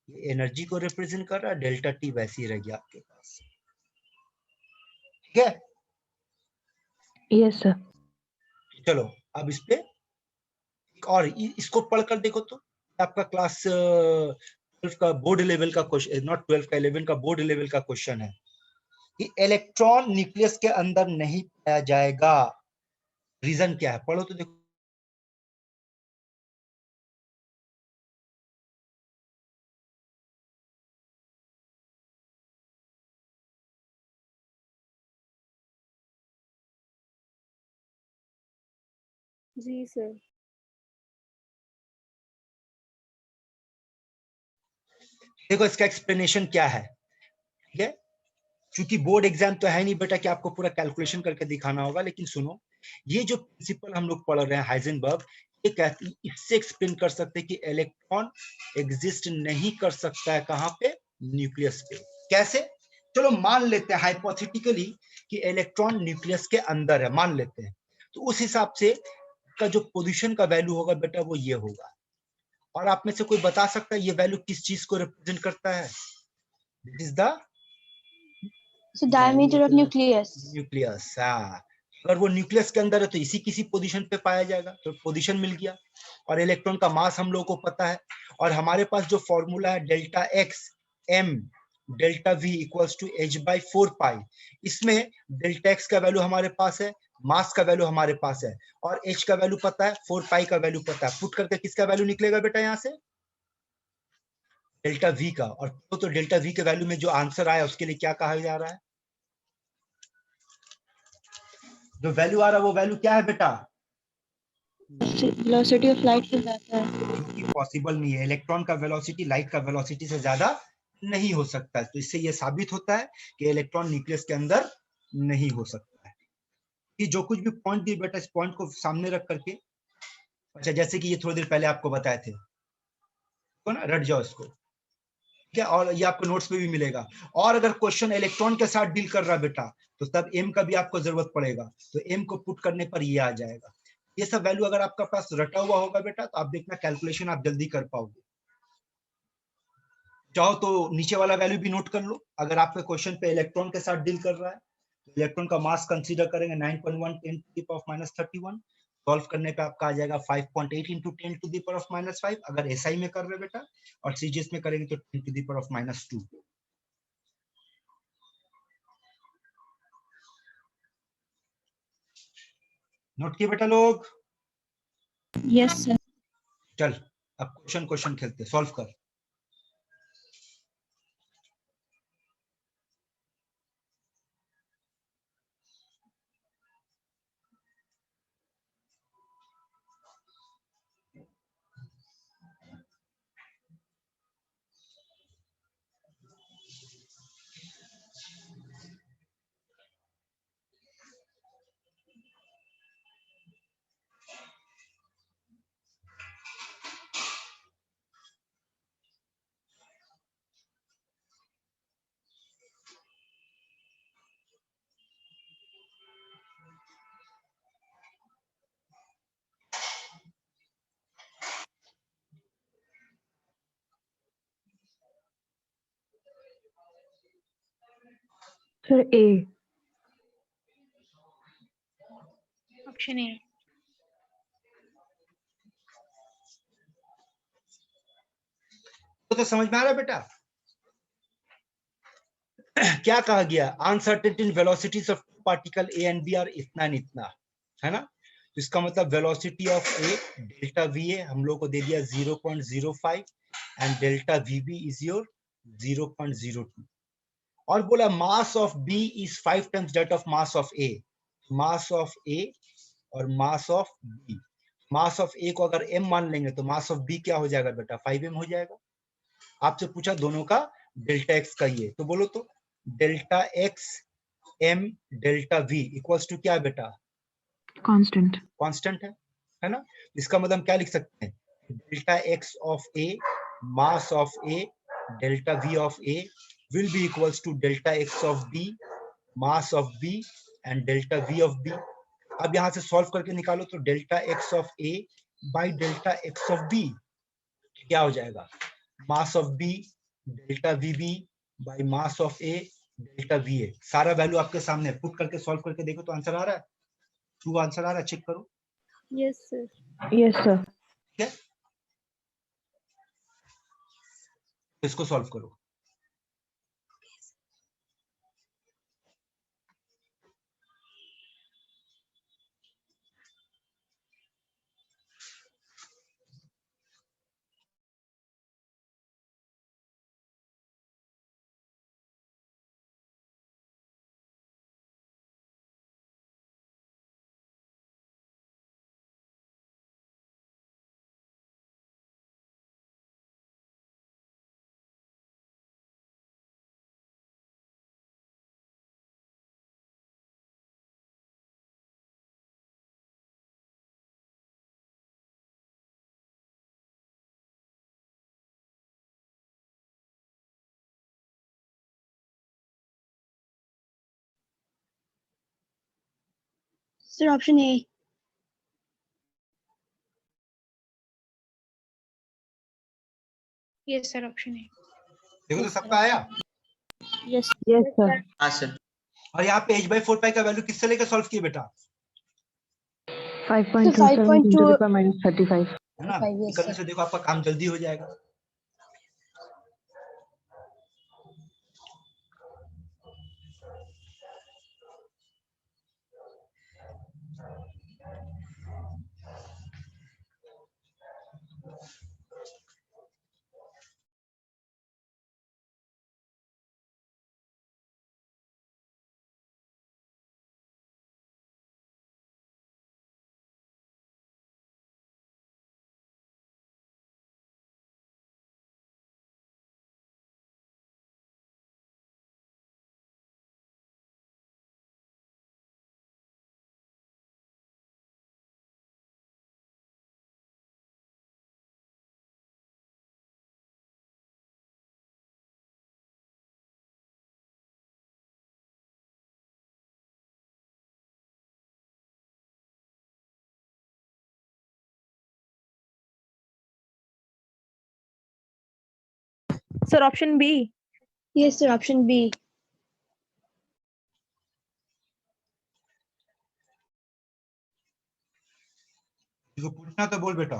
ये एनर्जी को रिप्रेजेंट कर रहा है, डेल्टा टी वैसे ही रह गया आपके पास। ठीक है, यस सर। चलो अब इस पे एक और इसको पढ़कर देखो तो आपका क्लास 12 का बोर्ड लेवल का क्वेश्चन, नॉट 12 का 11 का बोर्ड लेवल का क्वेश्चन है कि इलेक्ट्रॉन न्यूक्लियस के अंदर नहीं पाया जाएगा, रीजन क्या है? पढ़ो तो देखो। जी सर. देखो इसका एक्सप्लेनेशन क्या है। ठीक है, क्योंकि बोर्ड एग्जाम तो है नहीं बेटा कि आपको पूरा कैलकुलेशन करके दिखाना होगा, लेकिन सुनो, ये जो प्रिंसिपल हम लोग पढ़ रहे हैं हाइजेनबर्ग, ये कहती, इससे एक्सप्लेन कर सकते हैं कि इलेक्ट्रॉन एग्जिस्ट नहीं कर सकता है कहां पे? न्यूक्लियस पे। कैसे? चलो मान लेते हैं हाइपोथेटिकली कि इलेक्ट्रॉन न्यूक्लियस के अंदर है, मान लेते हैं। तो उस हिसाब से का जो पोजीशन का वैल्यू होगा बेटा वो ये होगा। और आप में से कोई बता सकता है ये वैल्यू किस चीज को रिप्रेजेंट करता है? This is the So diameter of nucleus. Nucleus. हाँ, अगर वो न्यूक्लियस के अंदर है तो इसी किसी पोजीशन पे पाया जाएगा, तो पोजीशन मिल गया। और इलेक्ट्रॉन का मास हम लोगों को पता है, और हमारे पास जो फॉर्मूला है delta x m delta v equals to h by 4 pi, इसमें डेल्टा एक्स का वैल्यू हमारे पास है, मास का वैल्यू हमारे पास है, और एच का वैल्यू पता है, 4 पाई का वैल्यू पता है। पुट करके किसका वैल्यू निकलेगा बेटा? यहाँ से डेल्टा वी का। और तो डेल्टा वी के वैल्यू में जो आंसर आया उसके लिए क्या कहा जा रहा है? जो वैल्यू आ रहा है वो वैल्यू क्या है बेटा? वेलोसिटी ऑफ लाइट से ज्यादा है. जो कि पॉसिबल नहीं है। इलेक्ट्रॉन का वेलोसिटी लाइट का वेलोसिटी से ज्यादा नहीं हो सकता है। तो इससे ये साबित होता है कि इलेक्ट्रॉन न्यूक्लियस के अंदर नहीं हो सकता है। कि जो कुछ भी पॉइंट दिए बेटा, इस पॉइंट को सामने रख करके, अच्छा जैसे कि ये थोड़ी देर पहले आपको बताए थे, तो ना रट जाओ इसको, ठीक है, और ये आपको नोट्स में भी मिलेगा। और अगर क्वेश्चन इलेक्ट्रॉन के साथ डील कर रहा है बेटा, तो तब एम का भी आपको जरूरत पड़ेगा, तो एम को पुट करने पर ये आ जाएगा। ये सब वैल्यू अगर आपका पास रटा हुआ होगा बेटा, तो आप देखना कैलकुलेशन आप जल्दी कर पाओगे। चाहो तो नीचे वाला वैल्यू भी नोट कर लो। अगर आपके क्वेश्चन पे इलेक्ट्रॉन के साथ डील कर रहा है, तो इलेक्ट्रॉन का मास कंसीडर करेंगे 9.1 10 to the power minus 31। Solve करने पे आपका आ जाएगा 5.8 into 10 to the power of minus 5 अगर एसआई में कर रहे बेटा, और सीजीएस में करेंगे तो 10 to the power of minus 2। Note किए बेटा लोग? Yes sir. चल अब क्वेश्चन खेलते, सॉल्व कर। Sir A. Option A. तो समझ में आ रहा है बेटा? क्या कहा गया? Uncertainty in velocities of particle A and B are इतना न इतना, है ना? इसका मतलब velocity of A delta v A हम लोग को दे दिया 0.05 and delta v B is your 0.02 और बोला mass of B is 5 times that of mass of A. Mass of A और mass of B, mass of A को अगर m मान लेंगे तो मास ऑफ बी क्या हो जाएगा बेटा? 5m हो जाएगा। आपसे पूछा दोनों का डेल्टा एक्स का ये, तो बोलो तो delta x m delta v equals to क्या बेटा? कांस्टेंट। कांस्टेंट है ना? इसका मतलब हम क्या लिख सकते हैं? Delta x of A mass of A delta v of A will be equals to delta x of b mass of b and delta v of b। अब यहां से सॉल्व करके निकालो तो delta x of A by delta x of B क्या हो जाएगा? Mass of B delta v B by mass of A delta v A. सारा वैल्यू आपके सामने पुट करके सॉल्व करके देखो तो आंसर आ रहा है? ट्रू आंसर आ रहा है? चेक करो। Yes, sir. Yes sir. ठीक है, इसको सॉल्व करो। Sir, option A. Yes, sir. Option A. देखो तो सबका आया। Yes. Yes sir. हाँ सर। और यहाँ पे h/4 पाई का वैल्यू किससे लेकर सॉल्व किए बेटा? 5.27 10 to the power minus 35 है ना? करने से देखो आपका काम जल्दी हो जाएगा। Sir, option B. Yes, sir, option B. इसको पूछना तो बोल बेटा।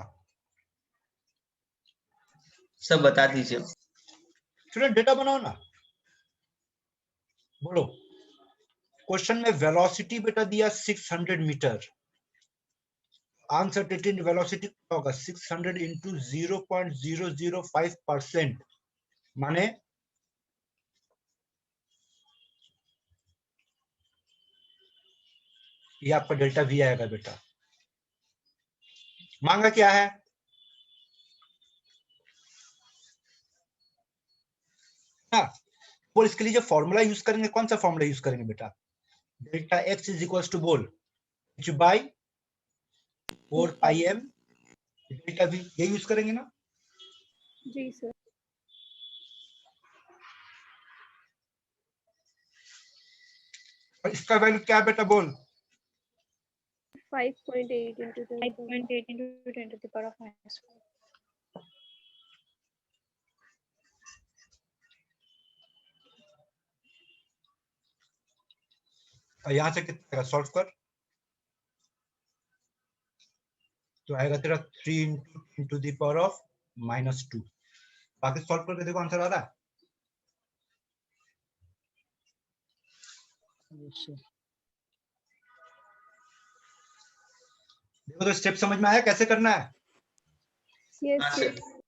सब बता दीजिए। स्टूडेंट डेटा बनाओ ना, बोलो। क्वेश्चन में वेलोसिटी बेटा दिया 600 मीटर। अनसर्टेनिटी वेलोसिटी क्या होगा? 600 इंटू 0.005% माने ये आपका डेल्टा वी आएगा बेटा। मांगा क्या है? हाँ, बोल इसके लिए जो फॉर्मूला यूज करेंगे कौन सा फॉर्मूला यूज करेंगे बेटा? Delta x is equal to बोल h by 4 pi m delta v, ये यूज करेंगे ना? जी सर। और इसका वैल्यू क्या है बेटा बोल? 5.8 into 10 to the power of minus 4. और यहां से कितना सॉल्व कर तो आएगा तेरा 3 into 10 to the power of minus 2। बाकी सॉल्व करके देखो आंसर आ रहा है। देखो तो स्टेप समझ में आया कैसे करना है। Yes, हाँ sir. Sir.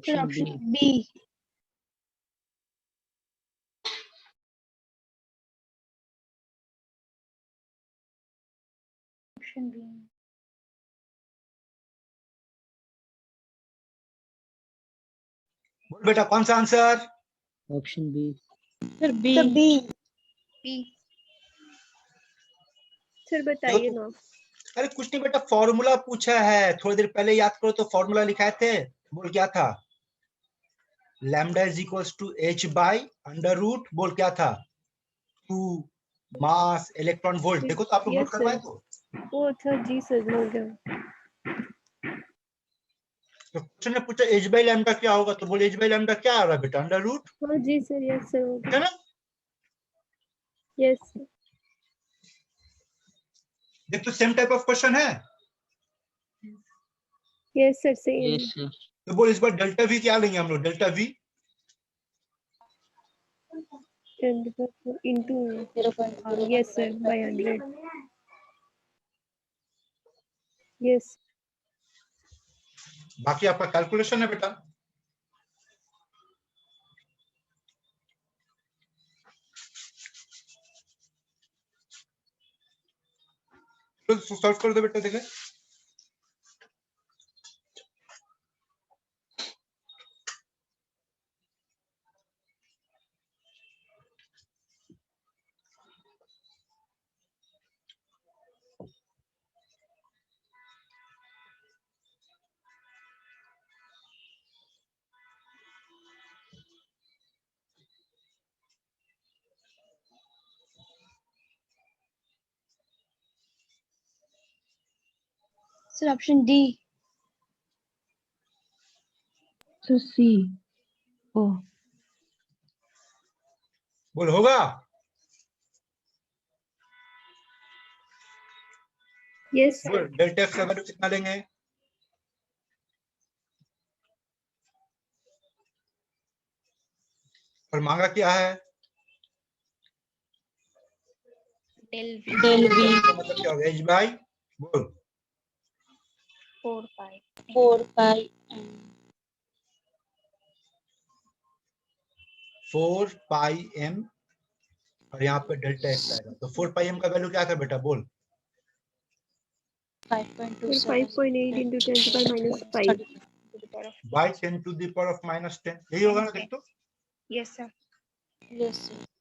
Sir, option B. Option B. बोल बेटा कौन सा आंसर? Option B. Sir, B. B. Sir, बताइए ना. अरे कुछ नहीं बेटा, फॉर्मूला पूछा है, थोड़ी देर पहले याद करो तो फॉर्मूला लिखाए थे। बोल क्या था? Lambda is equals to h by under root, बोल क्या था? 2 मास इलेक्ट्रॉन वोल्ट। देखो तो आप लोग Yes, नोट करवाए sir. तो। वो अच्छा जी सर हो गया. तो क्वेश्चन ने पूछा h बाय लैम्डा क्या होगा, तो बोल h बाय लैम्डा क्या आ रहा है बेटा? अंडर रूट, हाँ जी सर. Yes sir हो है गया. ना? Yes sir. देख तो सेम टाइप ऑफ क्वेश्चन है। Yes sir same. Yes sir. तो बोल इस बार डेल्टा v क्या लेंगे हम लोग? Delta v 24 into 0.5. Yes sir by 100. Yes. बाकी आपका कैलकुलेशन है बेटा। तो सॉल्व कर दो बेटा। देखे Sir, option D. So C. Oh. बोल होगा। Yes sir. बोल डेल्टा f का वैल्यू कितना लेंगे? और मांगा क्या है? Del V. इसका मतलब क्या होगा? h बाय बोल 4 pi. 4 पाई 4 पाई m और यहाँ पे डेल्टा x आएगा। तो 4 पाई m का वैल्यू क्या था बेटा? बोल 5.27 5.8 into 10 to the power minus 5 to the power of. By 10 to the power of -10, यही होगा ना? देख तो Yes sir. Yes sir.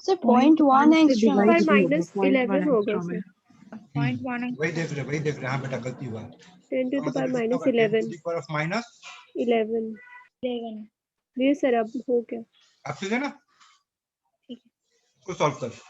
Sir, 0.1 angstrom. By minus 11 होगा sir. 0.1 वही देख रहे। हाँ बेटा गलती हुआ। 10 to the power मतलब minus कितना होगा? 10 11. to the power of minus 11. 11. Ji sir अब हो गया. अब ठीक है ना? ठीक है. इसको सॉल्व कर।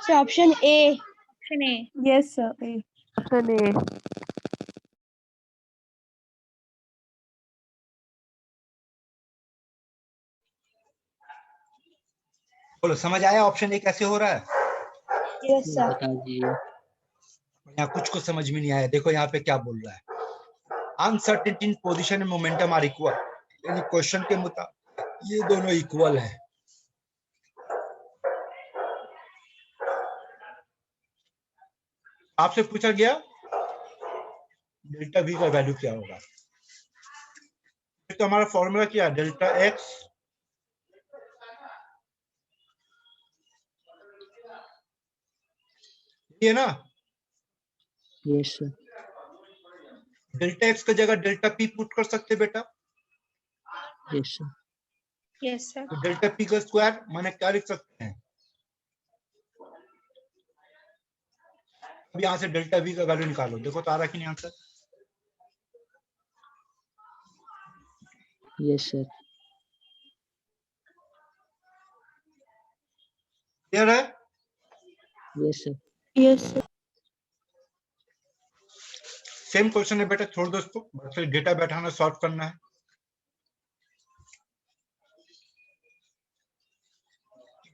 Sir, option A. Option A. Yes, sir. A. Option A. बोलो समझ आया ऑप्शन ए कैसे हो रहा है? Yes sir. बता दीजिए। यहाँ कुछ को समझ में नहीं आया। देखो यहाँ पे क्या बोल रहा है? Uncertainty in position and momentum are equal, यानी क्वेश्चन के मुताबिक ये दोनों इक्वल है। आपसे पूछा गया डेल्टा वी का वैल्यू क्या होगा, तो हमारा फॉर्मूला क्या है, डेल्टा एक्स ये ना, Yes, sir. डेल्टा एक्स की जगह डेल्टा पी पुट कर सकते बेटा, Yes, sir. Yes, sir. तो डेल्टा पी का स्क्वायर माने क्या लिख सकते हैं, अब यहाँ से डेल्टा वी का वैल्यू निकालो, देखो तो आ रहा कि नहीं आंसर। Yes, sir. क्लियर है? Yes, sir. Yes, sir. Same question है बेटा, छोड़ दो इसको, बस डेटा बैठाना सॉल्व करना है।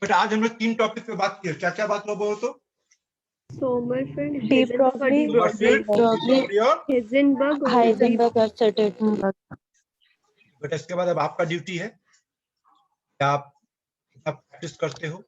बेटा आज हम लोग 3 टॉपिक पे बात की, क्या क्या बात हुआ बोलो तो, Sommerfeld, De Broglie, Heisenberg, Heisenberg asserted. बेटा इसके बाद अब आपका ड्यूटी है, क्या आप प्रैक्टिस करते हो,